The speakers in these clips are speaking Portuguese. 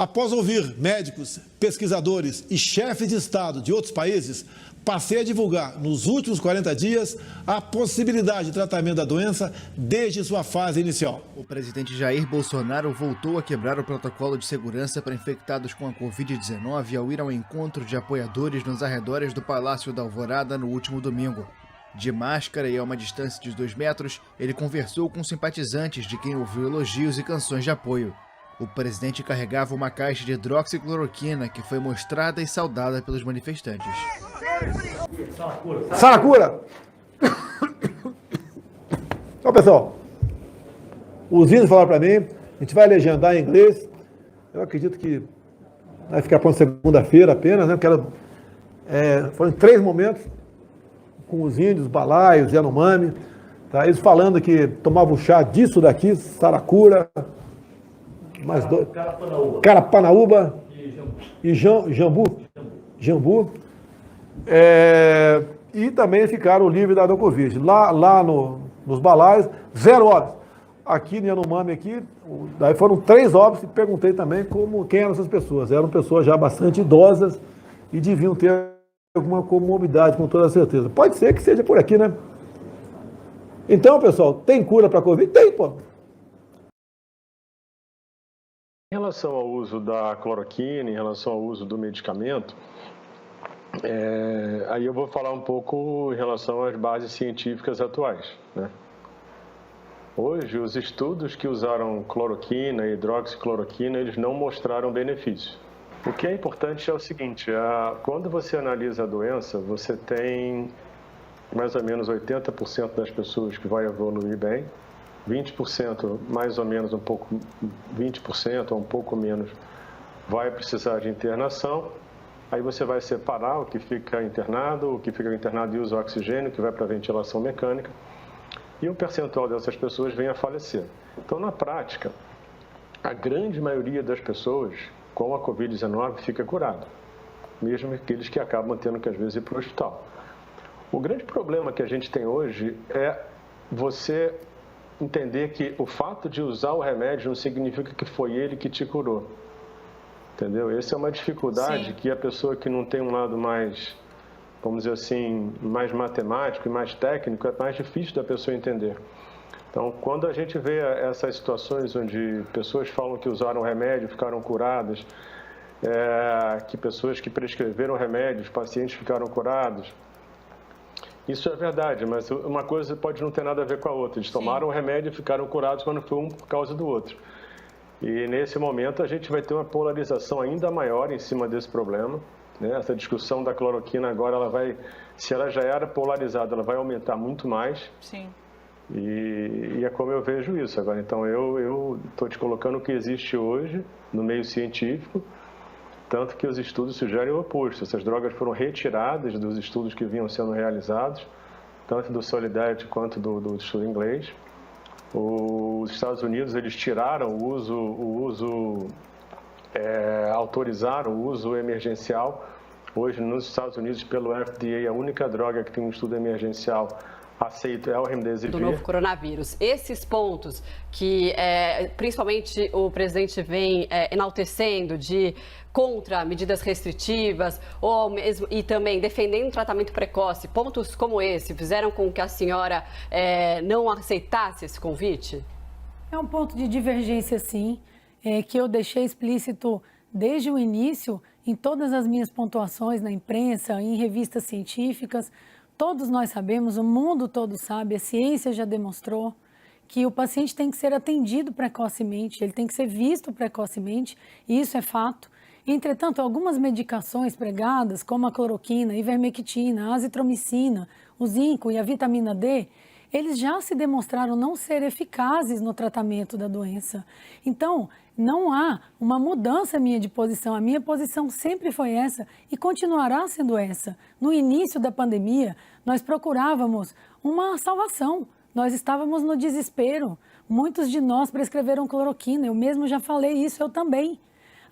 Após ouvir médicos, pesquisadores e chefes de Estado de outros países, passei a divulgar, nos últimos 40 dias, a possibilidade de tratamento da doença desde sua fase inicial. O presidente Jair Bolsonaro voltou a quebrar o protocolo de segurança para infectados com a Covid-19 ao ir ao encontro de apoiadores nos arredores do Palácio da Alvorada no último domingo. De máscara e a uma distância de 2 metros, ele conversou com simpatizantes de quem ouviu elogios e canções de apoio. O presidente carregava uma caixa de hidroxicloroquina que foi mostrada e saudada pelos manifestantes. Saracura! Então, pessoal, os índios falaram para mim, a gente vai legendar em inglês. Eu acredito que vai ficar para segunda-feira apenas, né? Foram 3 momentos com os índios, balaios, Yanomami, tá? Eles falando que tomavam chá disso daqui, saracura, mais 2, Carapanaúba e Jambu. E também ficaram livres da Covid. Lá nos balaios, 0 óbitos. Aqui no Yanomami, daí foram 3 óbitos e perguntei também quem eram essas pessoas. Eram pessoas já bastante idosas e deviam ter alguma comorbidade, com toda certeza. Pode ser que seja por aqui, né? Então, pessoal, tem cura para a Covid? Tem, pô. Em relação ao uso da cloroquina, em relação ao uso do medicamento, aí eu vou falar um pouco em relação às bases científicas atuais, né? Hoje, os estudos que usaram cloroquina e hidroxicloroquina, eles não mostraram benefício. O que é importante é o seguinte, quando você analisa a doença, você tem mais ou menos 80% das pessoas que vai evoluir bem, 20% mais ou menos 20% ou um pouco menos vai precisar de internação. Aí você vai separar o que fica internado e usa oxigênio, que vai para a ventilação mecânica, e um percentual dessas pessoas vem a falecer. Então, na prática, a grande maioria das pessoas com a Covid-19 fica curada, mesmo aqueles que acabam tendo que, às vezes, ir para o hospital. O grande problema que a gente tem hoje é você entender que o fato de usar o remédio não significa que foi ele que te curou. Entendeu? Essa é uma dificuldade. Sim. Que a pessoa que não tem um lado mais, vamos dizer assim, mais matemático e mais técnico, é mais difícil da pessoa entender. Então, quando a gente vê essas situações onde pessoas falam que usaram remédio, ficaram curadas, que pessoas que prescreveram remédios, pacientes ficaram curados, isso é verdade, mas uma coisa pode não ter nada a ver com a outra. Eles tomaram o remédio e ficaram curados, mas não foi um por causa do outro. E nesse momento a gente vai ter uma polarização ainda maior em cima desse problema, né? Essa discussão da cloroquina agora, se ela já era polarizada, ela vai aumentar muito mais. Sim. E é como eu vejo isso agora. Então eu estou te colocando o que existe hoje no meio científico, tanto que os estudos sugerem o oposto. Essas drogas foram retiradas dos estudos que vinham sendo realizados, tanto do Solidarity quanto do estudo inglês. Os Estados Unidos, eles tiraram autorizaram o uso emergencial. Hoje, nos Estados Unidos, pelo FDA, a única droga que tem um estudo emergencial aceito é o remdesivir. Do novo coronavírus. Esses pontos que, principalmente, o presidente vem enaltecendo contra medidas restritivas e também defendendo um tratamento precoce, pontos como esse fizeram com que a senhora não aceitasse esse convite? É um ponto de divergência, sim, que eu deixei explícito desde o início em todas as minhas pontuações na imprensa, em revistas científicas. Todos nós sabemos, o mundo todo sabe, a ciência já demonstrou que o paciente tem que ser atendido precocemente, ele tem que ser visto precocemente, e isso é fato. Entretanto, algumas medicações pregadas, como a cloroquina, ivermectina, a azitromicina, o zinco e a vitamina D, eles já se demonstraram não ser eficazes no tratamento da doença. Então, não há uma mudança minha de posição. A minha posição sempre foi essa e continuará sendo essa. No início da pandemia, nós procurávamos uma salvação. Nós estávamos no desespero. Muitos de nós prescreveram cloroquina. Eu mesmo já falei isso, eu também.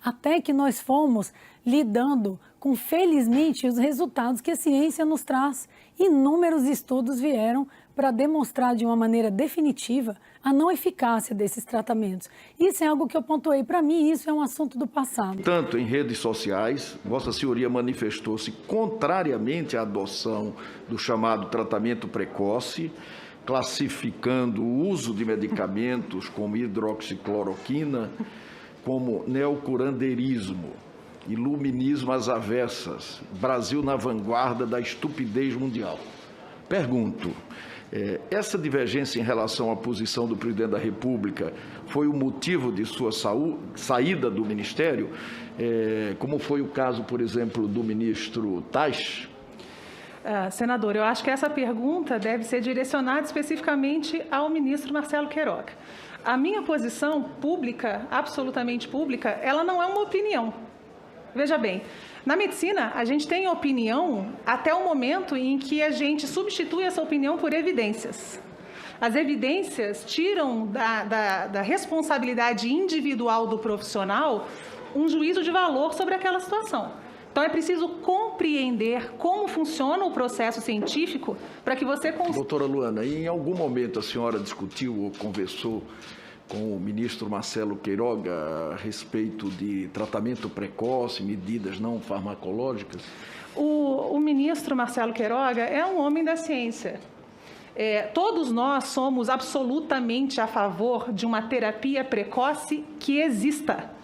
Até que nós fomos lidando com, felizmente, os resultados que a ciência nos traz. Inúmeros estudos vieram para demonstrar de uma maneira definitiva a não eficácia desses tratamentos. Isso é algo que eu pontuei. Para mim, isso é um assunto do passado. Tanto em redes sociais, Vossa Senhoria manifestou-se contrariamente à adoção do chamado tratamento precoce, classificando o uso de medicamentos como hidroxicloroquina como neocurandeirismo, iluminismo às avessas, Brasil na vanguarda da estupidez mundial. Pergunto, essa divergência em relação à posição do presidente da República foi o motivo de sua saída do Ministério, como foi o caso, por exemplo, do ministro Tais? Senador, eu acho que essa pergunta deve ser direcionada especificamente ao ministro Marcelo Queiroga. A minha posição pública, absolutamente pública, ela não é uma opinião. Veja bem, na medicina, a gente tem opinião até o momento em que a gente substitui essa opinião por evidências. As evidências tiram da responsabilidade individual do profissional um juízo de valor sobre aquela situação. Então, é preciso compreender como funciona o processo científico para que você consiga... Doutora Luana, em algum momento a senhora discutiu ou conversou com o ministro Marcelo Queiroga a respeito de tratamento precoce, medidas não farmacológicas? O ministro Marcelo Queiroga é um homem da ciência. Todos nós somos absolutamente a favor de uma terapia precoce que exista.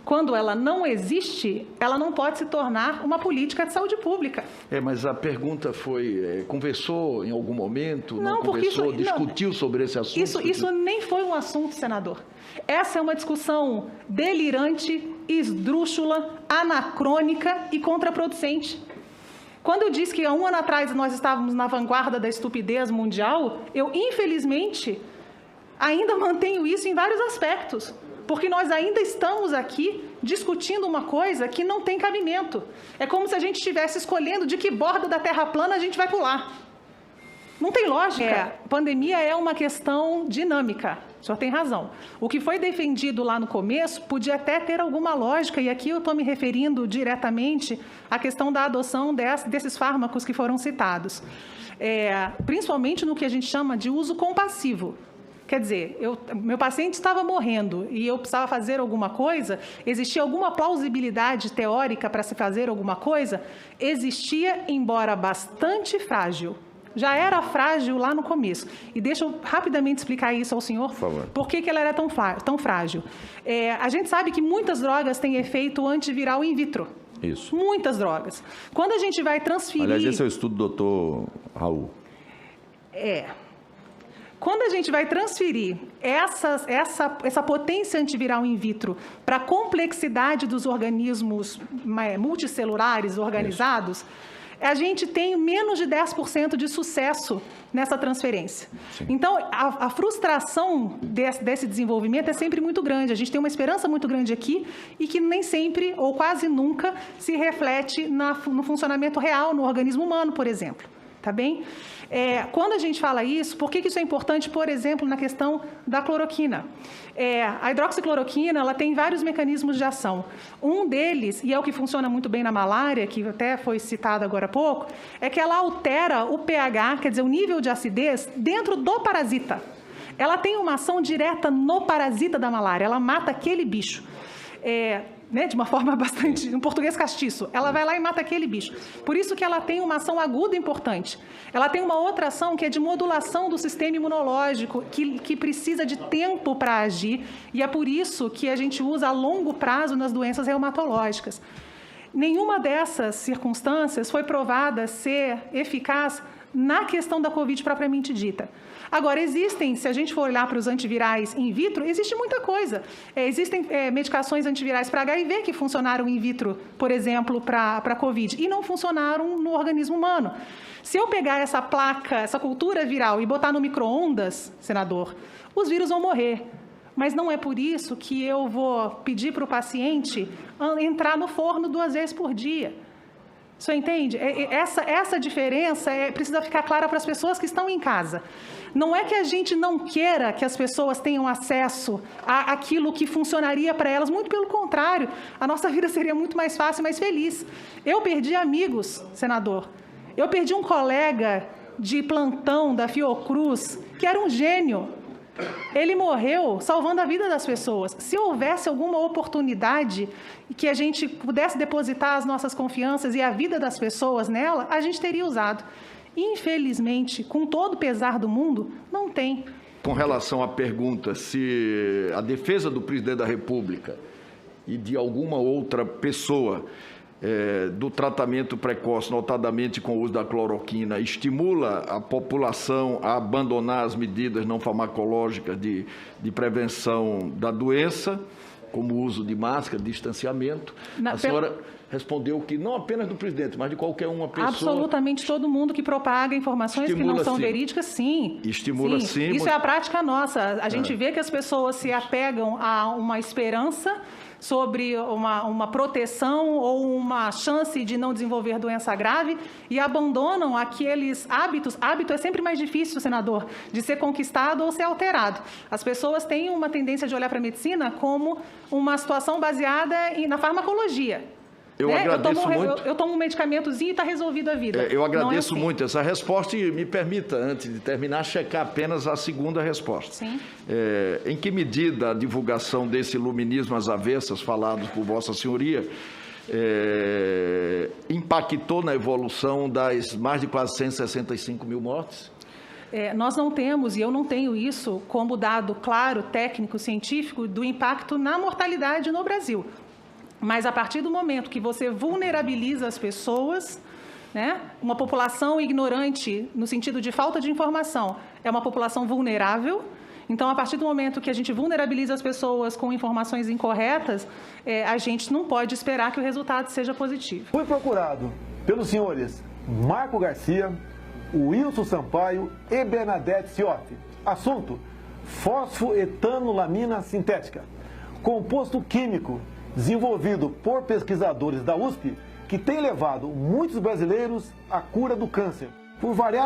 Quando ela não existe, ela não pode se tornar uma política de saúde pública. Mas a pergunta foi, conversou em algum momento? Não conversou, discutiu sobre esse assunto? Isso nem foi um assunto, senador. Essa é uma discussão delirante, esdrúxula, anacrônica e contraproducente. Quando eu disse que há um ano atrás nós estávamos na vanguarda da estupidez mundial, eu, infelizmente, ainda mantenho isso em vários aspectos. Porque nós ainda estamos aqui discutindo uma coisa que não tem cabimento. É como se a gente estivesse escolhendo de que borda da Terra plana a gente vai pular. Não tem lógica. Pandemia é uma questão dinâmica. O senhor tem razão. O que foi defendido lá no começo podia até ter alguma lógica, e aqui eu estou me referindo diretamente à questão da adoção desses fármacos que foram citados. Principalmente no que a gente chama de uso compassivo. Quer dizer, meu paciente estava morrendo e eu precisava fazer alguma coisa, existia alguma plausibilidade teórica para se fazer alguma coisa? Existia, embora bastante frágil. Já era frágil lá no começo. E deixa eu rapidamente explicar isso ao senhor. Por favor. Por que ela era tão frágil? A gente sabe que muitas drogas têm efeito antiviral in vitro. Isso. Muitas drogas. Quando a gente vai transferir... Aliás, esse é o estudo do doutor Raul. Quando a gente vai transferir essa potência antiviral in vitro para a complexidade dos organismos multicelulares organizados, a gente tem menos de 10% de sucesso nessa transferência. Sim. Então, a frustração desse desenvolvimento é sempre muito grande. A gente tem uma esperança muito grande aqui e que nem sempre, ou quase nunca, se reflete no funcionamento real, no organismo humano, por exemplo. Tá bem? Quando a gente fala isso, por que isso é importante, por exemplo, na questão da cloroquina? A hidroxicloroquina, ela tem vários mecanismos de ação. Um deles, e é o que funciona muito bem na malária, que até foi citado agora há pouco, é que ela altera o pH, quer dizer, o nível de acidez, dentro do parasita. Ela tem uma ação direta no parasita da malária, ela mata aquele bicho. De uma forma bastante, em português castiço, ela vai lá e mata aquele bicho. Por isso que ela tem uma ação aguda importante. Ela tem uma outra ação que é de modulação do sistema imunológico, que precisa de tempo para agir, e é por isso que a gente usa a longo prazo nas doenças reumatológicas. Nenhuma dessas circunstâncias foi provada ser eficaz na questão da Covid propriamente dita. Agora, se a gente for olhar para os antivirais in vitro, existe muita coisa. Existem medicações antivirais para HIV que funcionaram in vitro, por exemplo, para a Covid, e não funcionaram no organismo humano. Se eu pegar essa placa, essa cultura viral e botar no micro-ondas, senador, os vírus vão morrer. Mas não é por isso que eu vou pedir para o paciente entrar no forno 2 vezes por dia. O senhor entende? Essa diferença precisa ficar clara para as pessoas que estão em casa. Não é que a gente não queira que as pessoas tenham acesso àquilo que funcionaria para elas, muito pelo contrário, a nossa vida seria muito mais fácil e mais feliz. Eu perdi amigos, senador. Eu perdi um colega de plantão da Fiocruz, que era um gênio. Ele morreu salvando a vida das pessoas. Se houvesse alguma oportunidade que a gente pudesse depositar as nossas confianças e a vida das pessoas nela, a gente teria usado. Infelizmente, com todo o pesar do mundo, não tem. Com relação à pergunta se a defesa do presidente da República e de alguma outra pessoa do tratamento precoce, notadamente com o uso da cloroquina, estimula a população a abandonar as medidas não farmacológicas de prevenção da doença, como o uso de máscara, distanciamento, a senhora respondeu que não apenas do presidente, mas de qualquer uma pessoa... Absolutamente todo mundo que propaga informações que não são verídicas, sim. Estimula sim. Isso é a prática nossa. A gente vê que as pessoas se apegam a uma esperança sobre uma proteção ou uma chance de não desenvolver doença grave e abandonam aqueles hábitos. Hábito é sempre mais difícil, senador, de ser conquistado ou ser alterado. As pessoas têm uma tendência de olhar para a medicina como uma situação baseada na farmacologia. Eu agradeço muito. Eu tomo um medicamentozinho e está resolvida a vida. Eu agradeço assim. muito essa resposta e me permita, antes de terminar, checar apenas a segunda resposta. Sim. Em que medida a divulgação desse iluminismo às avessas, falados por Vossa Senhoria, impactou na evolução das mais de quase 165 mil mortes? Nós não temos, e eu não tenho isso como dado claro, técnico, científico, do impacto na mortalidade no Brasil. Mas a partir do momento que você vulnerabiliza as pessoas, né, uma população ignorante, no sentido de falta de informação, é uma população vulnerável. Então, a partir do momento que a gente vulnerabiliza as pessoas com informações incorretas, a gente não pode esperar que o resultado seja positivo. Fui procurado pelos senhores Marco Garcia, Wilson Sampaio e Bernadette Ciotti. Assunto: fosfoetanolamina sintética, composto químico desenvolvido por pesquisadores da USP, que tem levado muitos brasileiros à cura do câncer. Por variar